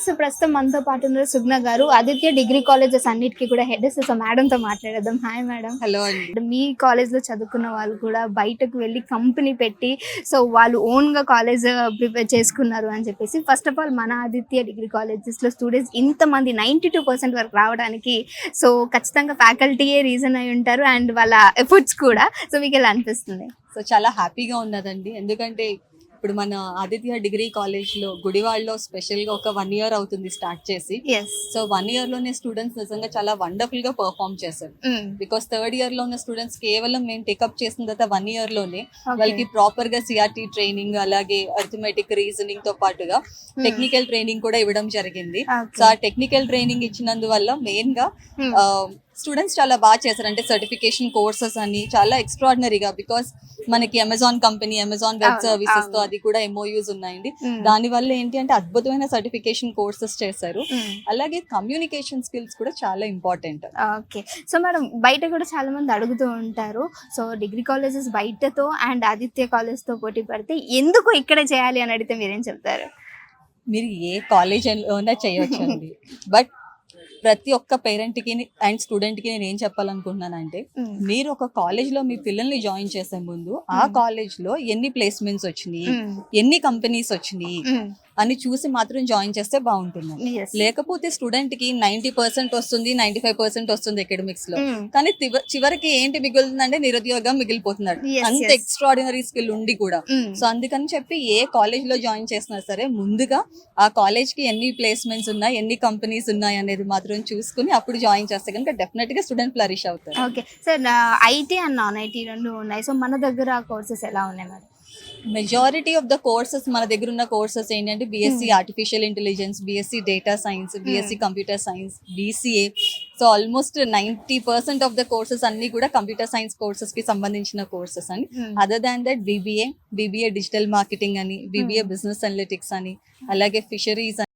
So ప్రస్తుతం మనతో పాటు ఉన్నారు సుగ్న గారు, ఆదిత్య డిగ్రీ కాలేజెస్ అన్నిటికీ కూడా హెడ్. సో మేడం తో మాట్లాడదాం. Hi madam. హలో అండి. మీ కాలేజ్ లో చదువుకున్న వాళ్ళు కూడా బయటకు వెళ్ళి కంపెనీ పెట్టి సో వాళ్ళు ఓన్ గా కాలేజ్ ప్రిపేర్ చేసుకున్నారు అని చెప్పేసి, ఫస్ట్ ఆఫ్ ఆల్ మన ఆదిత్య డిగ్రీ కాలేజెస్ లో స్టూడెంట్స్ ఇంతమంది 92% వరకు రావడానికి సో ఖచ్చితంగా ఫ్యాకల్టీయే రీజన్ అయి ఉంటారు అండ్ వాళ్ళ ఎఫర్ట్స్ కూడా. సో మీకు ఎలా అనిపిస్తుంది? సో చాలా హ్యాపీగా ఉన్నదండి, ఎందుకంటే ఇప్పుడు మన ఆదిత్య డిగ్రీ కాలేజ్లో గుడివాడలో స్పెషల్గా ఒక 1 year అవుతుంది స్టార్ట్ చేసి. సో 1 year లోనే స్టూడెంట్స్ నిజంగా చాలా వండర్ఫుల్గా పర్ఫామ్ చేశారు. బికాస్ 3rd year లో ఉన్న స్టూడెంట్స్ కేవలం మేము టేకప్ చేసిన తర్వాత 1 year లోనే వాళ్ళకి ప్రాపర్గా సిఆర్టీ ట్రైనింగ్, అలాగే అర్థమెటిక్ రీజనింగ్ తో పాటుగా టెక్నికల్ ట్రైనింగ్ కూడా ఇవ్వడం జరిగింది. సో ఆ టెక్నికల్ ట్రైనింగ్ ఇచ్చినందువల్ల మెయిన్గా స్టూడెంట్స్ చాలా బాగా చేశారు. అంటే సర్టిఫికేషన్ కోర్సెస్ అని చాలా ఎక్స్ట్రాడినరీగా, బికాస్ మనకి Amazon company, Amazon web services తో అది కూడా MOUs ఉన్నాయండి. దాని వల్ల ఏంటి అంటే అద్భుతమైన సర్టిఫికేషన్ కోర్సెస్ చేశారు. అలాగే కమ్యూనికేషన్ స్కిల్స్ కూడా చాలా ఇంపార్టెంట్. ఓకే. సో మేడం, బయట కూడా చాలా మంది అడుగుతూ ఉంటారు, సో డిగ్రీ కాలేజెస్ బయటతో అండ్ ఆదిత్య కాలేజ్ తో పోటీ పడితే ఎందుకు ఇక్కడ చేయాలి అని అడిగితే మీరేం చెప్తారు? మీరు ఏ కాలేజ్ అయినా చేయొచ్చండి, బట్ ప్రతి ఒక్క పేరెంట్కి అండ్ స్టూడెంట్కి నేను ఏం చెప్పాలనుకుంటున్నానంటే, మీరు ఒక కాలేజ్లో మీ పిల్లల్ని జాయిన్ చేసే ముందు ఆ కాలేజ్లో ఎన్ని ప్లేస్మెంట్స్ వచ్చినాయి, ఎన్ని కంపెనీస్ వచ్చినాయి అని చూసి మాత్రం జాయిన్ చేస్తే బాగుంటుంది. లేకపోతే స్టూడెంట్కి 90% వస్తుంది, 95% వస్తుంది అకాడమిక్స్ లో, కానీ చివరికి ఏంటి మిగులుతుందంటే నిరుద్యోగం మిగిలిపోతున్నాడు, అంత ఎక్స్ట్రాడినరీ స్కిల్ ఉండి కూడా. సో అందుకని చెప్పి ఏ కాలేజ్ లో జాయిన్ చేసినా సరే ముందుగా ఆ కాలేజ్ కి ఎన్ని ప్లేస్మెంట్స్ ఉన్నాయి, ఎన్ని కంపెనీస్ ఉన్నాయి అనేది మాత్రం చూసుకుని అప్పుడు జాయిన్ చేస్తే కనుక డెఫినెట్ గా స్టూడెంట్ ఫ్లరిష్ అవుతారు. Okay sir, IT and non IT రెండు ఉన్నాయి. సో మన దగ్గర కోర్సెస్ ఎలా ఉన్నాయి madam? Majority of the courses మన దగ్గర ఉన్న కోర్సెస్ ఏంటంటే BSc artificial intelligence, BSc data science, BSc computer science, BCA. So almost 90% of the courses అన్ని కూడా కంప్యూటర్ సైన్స్ కోర్సెస్ కి సంబంధించిన కోర్సెస్ అని. Other than that BBA digital marketing అని, BBA బిజినెస్ అనలిటిక్స్ అని, అలాగే ఫిషరీస్